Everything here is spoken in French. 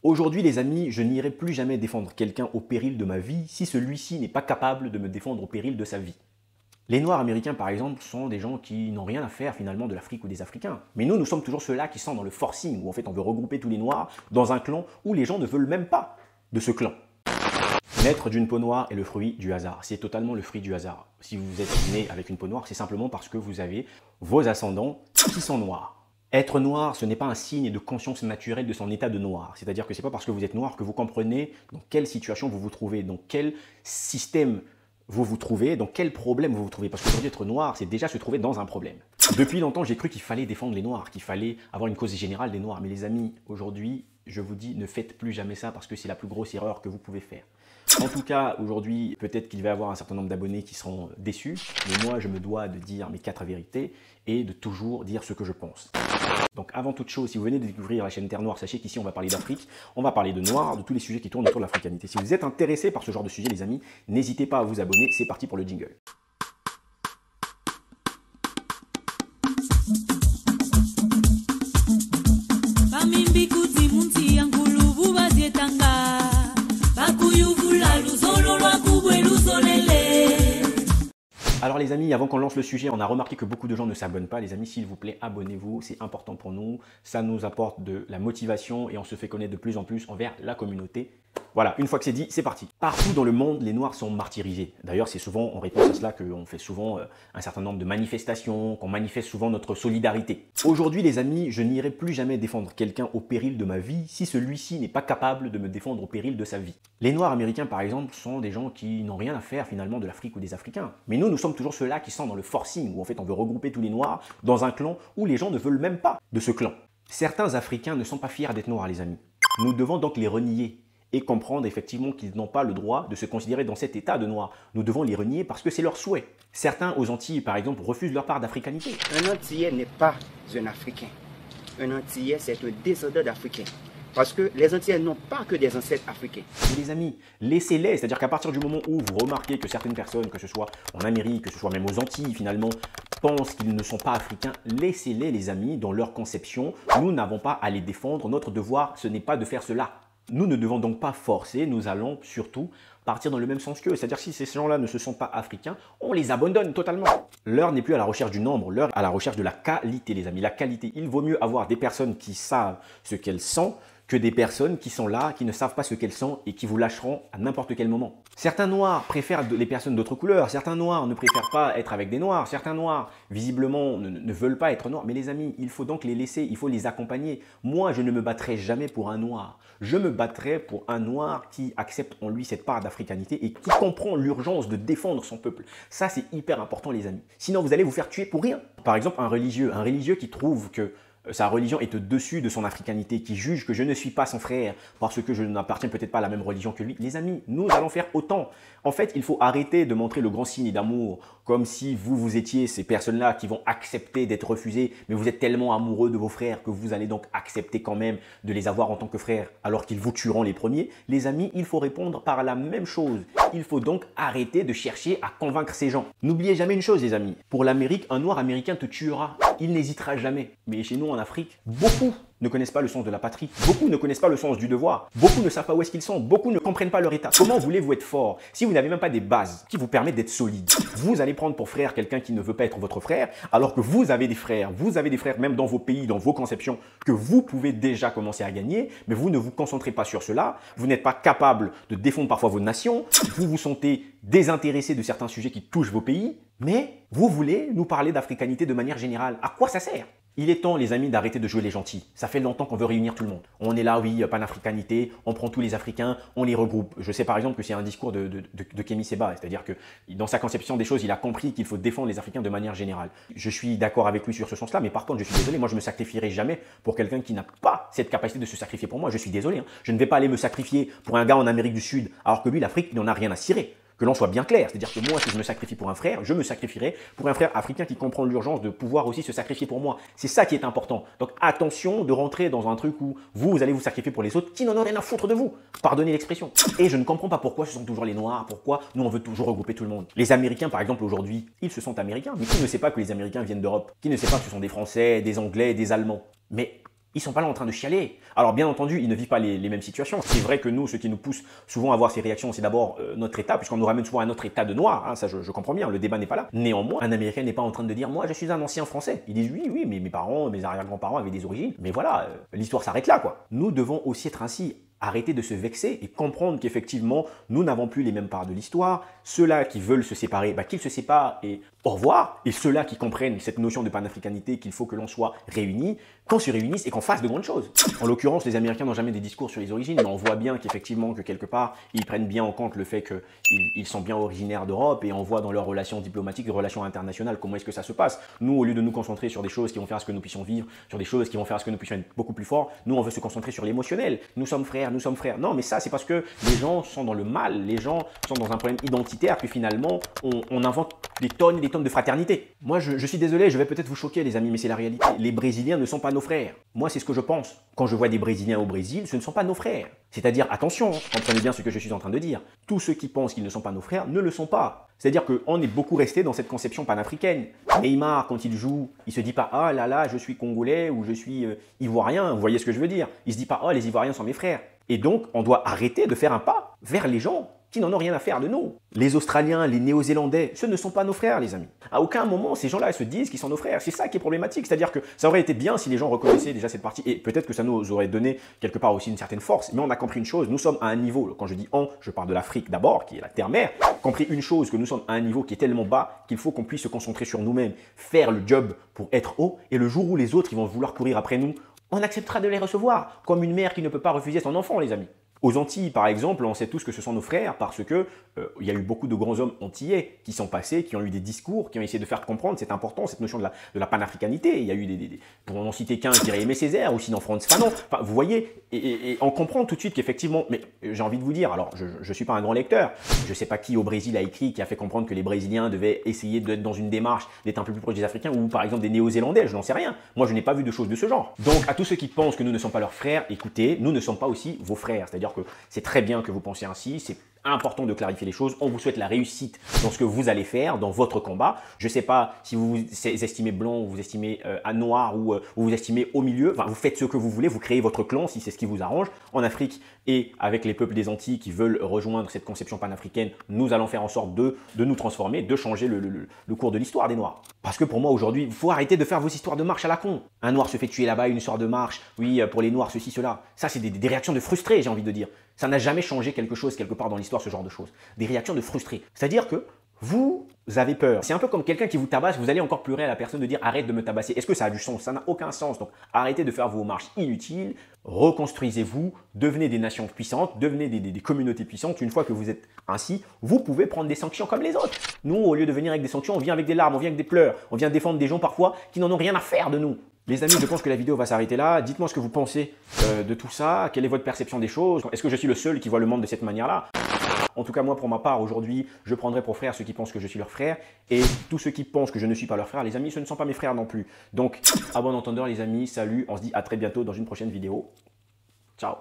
Aujourd'hui les amis, je n'irai plus jamais défendre quelqu'un au péril de ma vie si celui-ci n'est pas capable de me défendre au péril de sa vie. Les Noirs américains par exemple sont des gens qui n'ont rien à faire finalement de l'Afrique ou des Africains. Mais nous sommes toujours ceux-là qui sont dans le forcing, où en fait on veut regrouper tous les Noirs dans un clan où les gens ne veulent même pas de ce clan. Naître d'une peau noire est le fruit du hasard. C'est totalement le fruit du hasard. Si vous êtes né avec une peau noire, c'est simplement parce que vous avez vos ascendants qui sont noirs. Être noir, ce n'est pas un signe de conscience naturelle de son état de noir. C'est-à-dire que ce n'est pas parce que vous êtes noir que vous comprenez dans quelle situation vous vous trouvez, dans quel système vous vous trouvez, dans quel problème vous vous trouvez. Parce qu'aujourd'hui, être noir, c'est déjà se trouver dans un problème. Depuis longtemps, j'ai cru qu'il fallait défendre les noirs, qu'il fallait avoir une cause générale des noirs. Mais les amis, aujourd'hui, je vous dis, ne faites plus jamais ça parce que c'est la plus grosse erreur que vous pouvez faire. En tout cas, aujourd'hui, peut-être qu'il va y avoir un certain nombre d'abonnés qui seront déçus, mais moi, je me dois de dire mes 4 vérités et de toujours dire ce que je pense. Donc avant toute chose, si vous venez de découvrir la chaîne Terre Noire, sachez qu'ici on va parler d'Afrique, on va parler de Noirs, de tous les sujets qui tournent autour de l'africanité. Si vous êtes intéressé par ce genre de sujet les amis, n'hésitez pas à vous abonner, c'est parti pour le jingle. Alors les amis, avant qu'on lance le sujet, on a remarqué que beaucoup de gens ne s'abonnent pas. Les amis, s'il vous plaît, abonnez-vous, c'est important pour nous. Ça nous apporte de la motivation et on se fait connaître de plus en plus envers la communauté. Voilà, une fois que c'est dit, c'est parti. Partout dans le monde, les Noirs sont martyrisés. D'ailleurs, c'est souvent en réponse à cela qu'on fait souvent un certain nombre de manifestations, qu'on manifeste souvent notre solidarité. Aujourd'hui, les amis, je n'irai plus jamais défendre quelqu'un au péril de ma vie si celui-ci n'est pas capable de me défendre au péril de sa vie. Les Noirs américains, par exemple, sont des gens qui n'ont rien à faire finalement de l'Afrique ou des Africains. Mais nous sommes toujours ceux-là qui sont dans le forcing, où en fait on veut regrouper tous les Noirs dans un clan où les gens ne veulent même pas de ce clan. Certains Africains ne sont pas fiers d'être Noirs, les amis. Nous devons donc les renier et comprendre effectivement qu'ils n'ont pas le droit de se considérer dans cet état de noir. Nous devons les renier parce que c'est leur souhait. Certains aux Antilles, par exemple, refusent leur part d'africanité. Un Antillais n'est pas un Africain. Un Antillais, c'est un descendant d'Africains. Parce que les Antillais n'ont pas que des ancêtres africains. Mais les amis, laissez-les. C'est-à-dire qu'à partir du moment où vous remarquez que certaines personnes, que ce soit en Amérique, que ce soit même aux Antilles finalement, pensent qu'ils ne sont pas africains, laissez-les les amis dans leur conception. Nous n'avons pas à les défendre. Notre devoir, ce n'est pas de faire cela. Nous ne devons donc pas forcer, nous allons surtout partir dans le même sens qu'eux. C'est-à-dire si ces gens-là ne se sentent pas africains, on les abandonne totalement. L'heure n'est plus à la recherche du nombre, l'heure à la recherche de la qualité, les amis. La qualité, il vaut mieux avoir des personnes qui savent ce qu'elles sont que des personnes qui sont là, qui ne savent pas ce qu'elles sont et qui vous lâcheront à n'importe quel moment. Certains Noirs préfèrent les personnes d'autres couleurs, certains Noirs ne préfèrent pas être avec des Noirs, certains Noirs, visiblement, ne veulent pas être Noirs. Mais les amis, il faut donc les laisser, il faut les accompagner. Moi, je ne me battrai jamais pour un Noir. Je me battrai pour un Noir qui accepte en lui cette part d'africanité et qui comprend l'urgence de défendre son peuple. Ça, c'est hyper important, les amis. Sinon, vous allez vous faire tuer pour rien. Par exemple, un religieux qui trouve que sa religion est au-dessus de son africanité, qui juge que je ne suis pas son frère parce que je n'appartiens peut-être pas à la même religion que lui. Les amis, nous allons faire autant. En fait, il faut arrêter de montrer le grand signe d'amour comme si vous étiez ces personnes-là qui vont accepter d'être refusées, mais vous êtes tellement amoureux de vos frères que vous allez donc accepter quand même de les avoir en tant que frères alors qu'ils vous tueront les premiers. Les amis, il faut répondre par la même chose. Il faut donc arrêter de chercher à convaincre ces gens. N'oubliez jamais une chose, les amis. Pour l'Amérique, un Noir américain te tuera. Il n'hésitera jamais. Mais chez nous, en Afrique, beaucoup ne connaissent pas le sens de la patrie. Beaucoup ne connaissent pas le sens du devoir. Beaucoup ne savent pas où est-ce qu'ils sont. Beaucoup ne comprennent pas leur état. Comment voulez-vous être fort si vous n'avez même pas des bases qui vous permettent d'être solide? Vous allez prendre pour frère quelqu'un qui ne veut pas être votre frère, alors que vous avez des frères. Vous avez des frères même dans vos pays, dans vos conceptions, que vous pouvez déjà commencer à gagner, mais vous ne vous concentrez pas sur cela. Vous n'êtes pas capable de défendre parfois vos nations. Vous vous sentez désintéressé de certains sujets qui touchent vos pays, mais vous voulez nous parler d'africanité de manière générale. À quoi ça sert? Il est temps, les amis, d'arrêter de jouer les gentils. Ça fait longtemps qu'on veut réunir tout le monde. On est là, oui, panafricanité, on prend tous les Africains, on les regroupe. Je sais par exemple que c'est un discours de Kémy Séba, c'est-à-dire que dans sa conception des choses, il a compris qu'il faut défendre les Africains de manière générale. Je suis d'accord avec lui sur ce sens-là, mais par contre, je suis désolé, moi je me sacrifierai jamais pour quelqu'un qui n'a pas cette capacité de se sacrifier pour moi. Je suis désolé, hein. Je ne vais pas aller me sacrifier pour un gars en Amérique du Sud, alors que lui, l'Afrique, il n'en a rien à cirer. Que l'on soit bien clair, c'est-à-dire que moi, si je me sacrifie pour un frère, je me sacrifierai pour un frère africain qui comprend l'urgence de pouvoir aussi se sacrifier pour moi. C'est ça qui est important. Donc attention de rentrer dans un truc où vous allez vous sacrifier pour les autres qui n'en ont rien à foutre de vous. Pardonnez l'expression. Et je ne comprends pas pourquoi ce sont toujours les Noirs, pourquoi nous on veut toujours regrouper tout le monde. Les Américains, par exemple, aujourd'hui, ils se sentent Américains, mais qui ne sait pas que les Américains viennent d'Europe? Qui ne sait pas que ce sont des Français, des Anglais, des Allemands? Mais Ils sont pas là en train de chialer. Alors bien entendu, ils ne vivent pas les mêmes situations. C'est vrai que nous, ce qui nous pousse souvent à avoir ces réactions, c'est d'abord notre état, puisqu'on nous ramène souvent à notre état de noir. Hein, ça, je comprends bien, le débat n'est pas là. Néanmoins, un Américain n'est pas en train de dire « moi, je suis un ancien Français ». Ils disent « oui, mais mes parents, mes arrière-grands-parents avaient des origines ». Mais voilà, l'histoire s'arrête là, quoi. Nous devons aussi être ainsi. Arrêter de se vexer et comprendre qu'effectivement, nous n'avons plus les mêmes parts de l'histoire. Ceux-là qui veulent se séparer, qu'ils se séparent et au revoir. Et ceux-là qui comprennent cette notion de panafricanité, qu'il faut que l'on soit réunis, qu'on se réunisse et qu'on fasse de grandes choses. En l'occurrence, les Américains n'ont jamais des discours sur les origines, mais on voit bien qu'effectivement, que quelque part, ils prennent bien en compte le fait qu'ils sont bien originaires d'Europe et on voit dans leurs relations diplomatiques, des relations internationales, comment est-ce que ça se passe. Nous, au lieu de nous concentrer sur des choses qui vont faire à ce que nous puissions vivre, sur des choses qui vont faire à ce que nous puissions être beaucoup plus forts, nous, on veut se concentrer sur l'émotionnel. Nous sommes frères, nous sommes frères. Non, mais ça, c'est parce que les gens sont dans le mal, les gens sont dans un problème identitaire, puis finalement, on invente des tonnes et des tonnes de fraternité. Moi, je suis désolé, je vais peut-être vous choquer, les amis, mais c'est la réalité. Les Brésiliens ne sont pas nos frères. Moi, c'est ce que je pense. Quand je vois des Brésiliens au Brésil, ce ne sont pas nos frères. C'est-à-dire, attention, comprenez bien ce que je suis en train de dire. Tous ceux qui pensent qu'ils ne sont pas nos frères ne le sont pas. C'est-à-dire qu'on est beaucoup resté dans cette conception panafricaine. Neymar, quand il joue, il se dit pas « ah là là, je suis congolais » ou « je suis ivoirien ». Vous voyez ce que je veux dire? Il se dit pas « oh, les Ivoiriens sont mes frères ». Et donc, on doit arrêter de faire un pas vers les gens qui n'en ont rien à faire de nous. Les Australiens, les Néo-Zélandais, ce ne sont pas nos frères, les amis. À aucun moment, ces gens-là se disent qu'ils sont nos frères. C'est ça qui est problématique. C'est-à-dire que ça aurait été bien si les gens reconnaissaient déjà cette partie, et peut-être que ça nous aurait donné quelque part aussi une certaine force. Mais on a compris une chose, nous sommes à un niveau, quand je dis on, je parle de l'Afrique d'abord, qui est la terre-mère, compris une chose, que nous sommes à un niveau qui est tellement bas qu'il faut qu'on puisse se concentrer sur nous-mêmes, faire le job pour être haut, et le jour où les autres ils vont vouloir courir après nous, on acceptera de les recevoir, comme une mère qui ne peut pas refuser son enfant, les amis. Aux Antilles, par exemple, on sait tous que ce sont nos frères parce que il y a eu beaucoup de grands hommes antillais qui sont passés, qui ont eu des discours, qui ont essayé de faire comprendre, c'est important, cette notion de la panafricanité. Il y a eu pour n'en citer qu'un qui aurait aimé Césaire, ou sinon Frantz Fanon. Enfin, vous voyez, et on comprend tout de suite qu'effectivement, mais j'ai envie de vous dire, alors je ne suis pas un grand lecteur, je ne sais pas qui au Brésil a écrit, qui a fait comprendre que les Brésiliens devaient essayer d'être dans une démarche, d'être un peu plus proches des Africains, ou par exemple des Néo-Zélandais, je n'en sais rien. Moi, je n'ai pas vu de choses de ce genre. Donc, à tous ceux qui pensent que nous ne sommes pas leurs frères, écoutez, nous ne sommes pas aussi vos frères. C'est-à-dire que c'est très bien que vous pensiez ainsi, c'est important de clarifier les choses. On vous souhaite la réussite dans ce que vous allez faire, dans votre combat. Je ne sais pas si vous vous estimez blanc, ou vous estimez à noir, ou vous estimez au milieu. Enfin, vous faites ce que vous voulez, vous créez votre clan si c'est ce qui vous arrange. En Afrique et avec les peuples des Antilles qui veulent rejoindre cette conception panafricaine, nous allons faire en sorte de nous transformer, de changer le cours de l'histoire des Noirs. Parce que pour moi aujourd'hui, il faut arrêter de faire vos histoires de marche à la con. Un Noir se fait tuer là-bas, une histoire de marche, oui, pour les Noirs, ceci, cela. Ça, c'est des réactions de frustrés, j'ai envie de dire. Ça n'a jamais changé quelque chose quelque part dans l'histoire, ce genre de choses. Des réactions de frustrés. C'est-à-dire que vous avez peur. C'est un peu comme quelqu'un qui vous tabasse, vous allez encore pleurer à la personne de dire « arrête de me tabasser ». Est-ce que ça a du sens? Ça n'a aucun sens. Donc arrêtez de faire vos marches inutiles, reconstruisez-vous, devenez des nations puissantes, devenez des communautés puissantes. Une fois que vous êtes ainsi, vous pouvez prendre des sanctions comme les autres. Nous, au lieu de venir avec des sanctions, on vient avec des larmes, on vient avec des pleurs, on vient défendre des gens parfois qui n'en ont rien à faire de nous. Les amis, je pense que la vidéo va s'arrêter là. Dites-moi ce que vous pensez de tout ça. Quelle est votre perception des choses? Est-ce que je suis le seul qui voit le monde de cette manière-là? En tout cas, moi, pour ma part, aujourd'hui, je prendrai pour frère ceux qui pensent que je suis leur frère. Et tous ceux qui pensent que je ne suis pas leur frère, les amis, ce ne sont pas mes frères non plus. Donc, à bon entendeur, les amis, salut. On se dit à très bientôt dans une prochaine vidéo. Ciao.